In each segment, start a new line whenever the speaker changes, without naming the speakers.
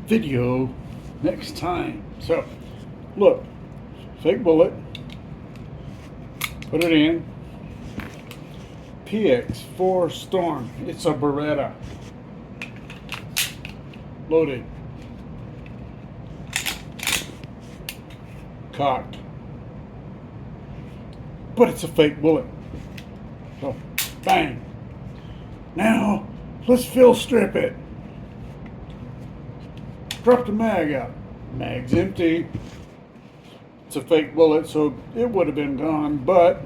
video next time. So, look, fake bullet, put it in, PX4 Storm. It's a Beretta. Loaded. Cocked. But it's a fake bullet. So, bang. Now, let's fill strip it. Drop the mag out. Mag's empty. It's a fake bullet, so it would have been gone, but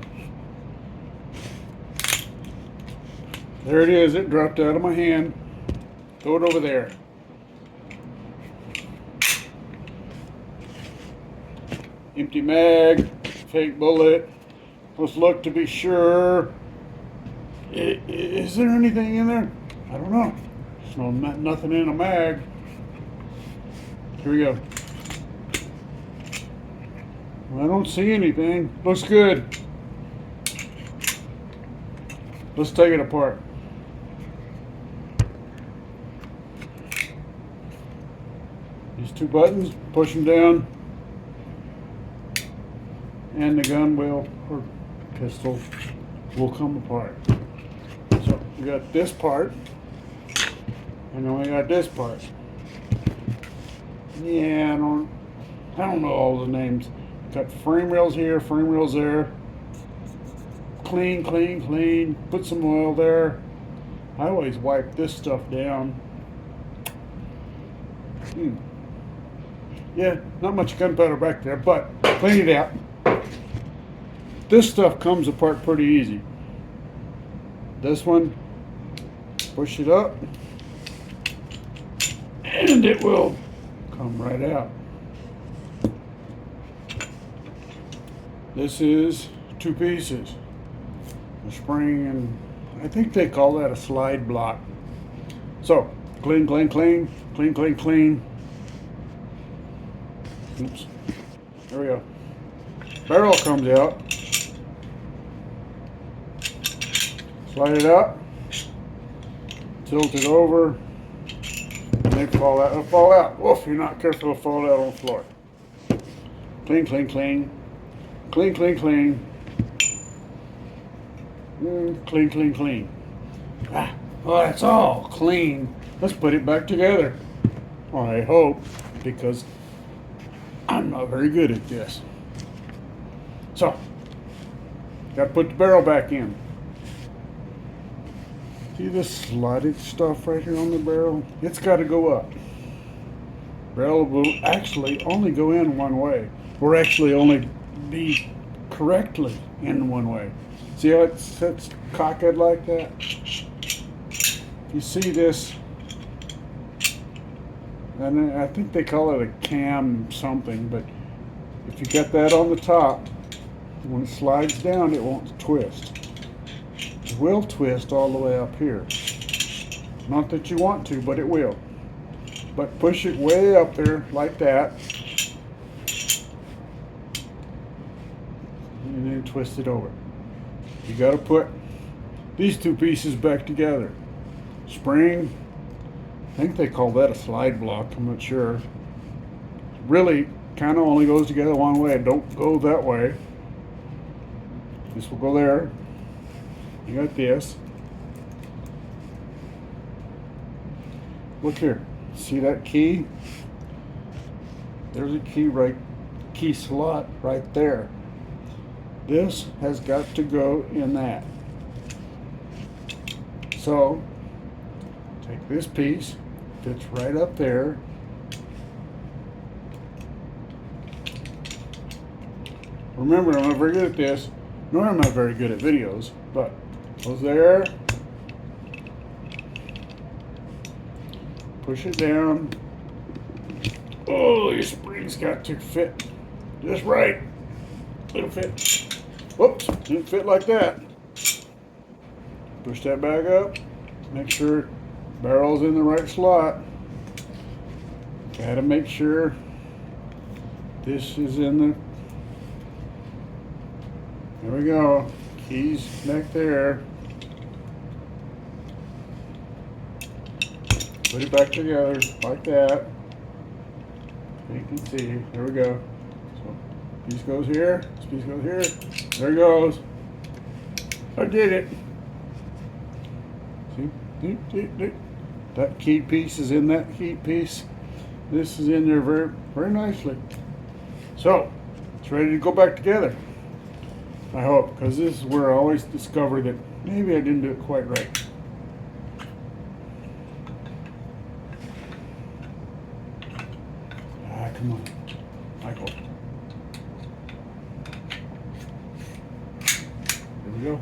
there it is. It dropped out of my hand. Throw it over there. Empty mag, fake bullet. Let's look to be sure. Is there anything in there? I don't know. There's nothing in a mag. Here we go. I don't see anything. Looks good. Let's take it apart. These two buttons, push them down, and the gun will, or pistol, will come apart. So we got this part, and then we got this part. Yeah, I don't know all the names. Got frame rails here, frame rails there. Clean, clean, clean. Put some oil there. I always wipe this stuff down. Yeah, not much gunpowder back there, but clean it out. This stuff comes apart pretty easy. This one, push it up, and it will come right out. This is two pieces. The spring, and I think they call that a slide block. So, clean, clean, clean, clean, clean, clean. Oops. There we go. Barrel comes out. Slide it up. Tilt it over. And they fall out. It'll fall out. Woof, if you're not careful, it'll fall out on the floor. Clean, clean, clean. Clean, clean, clean. Clean, clean, clean. Well, that's all clean. Let's put it back together. I hope, because I'm not very good at this. So, got to put the barrel back in. See this slotted stuff right here on the barrel? It's got to go up. Barrel will actually only go in one way, or actually only be correctly in one way. See how it sits cocked like that? You see this, and I think they call it a cam something, but if you get that on the top, when it slides down, it won't twist. It will twist all the way up here. Not that you want to, but it will. But push it way up there like that, and then twist it over. You got to put these two pieces back together. Spring, I think they call that a slide block, I'm not sure. Really kind of only goes together one way. Don't go that way. This will go there. You got this. Look here. See that key? There's a key slot right there. This has got to go in that. So, take this piece, fits right up there. Remember, I'm not very good at this, nor am I very good at videos, but goes there. Push it down. Oh, your spring's got to fit just right. It'll fit. Whoops, didn't fit like that. Push that back up. Make sure barrel's in the right slot. Gotta make sure this is in the. There we go. Keys back there. Put it back together like that. So you can see, there we go. So piece goes here, this piece goes here, there it goes. I did it. See? That key piece is in that key piece. This is in there very, very nicely. So, it's ready to go back together. I hope, because this is where I always discover that maybe I didn't do it quite right. Ah, come on, Michael. There we go.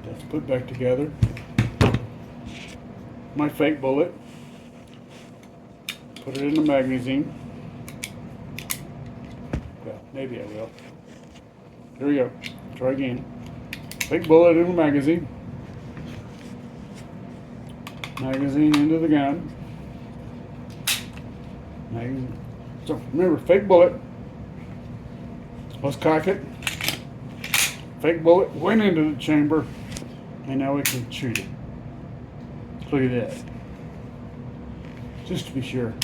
That's put back together. My fake bullet. Put it in the magazine. Well, maybe I will. Here we go. Try again. Fake bullet in the magazine. Magazine into the gun. Magazine. So remember, fake bullet. Let's cock it. Fake bullet went into the chamber, and now we can shoot it. Look at that. Just to be sure.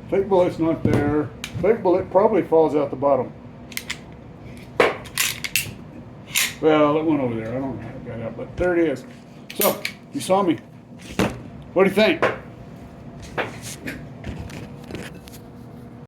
Fake bullet's not there. Fake bullet probably falls out the bottom. Well, it went over there. I don't know how it got out, but there it is. So, you saw me. What do you think?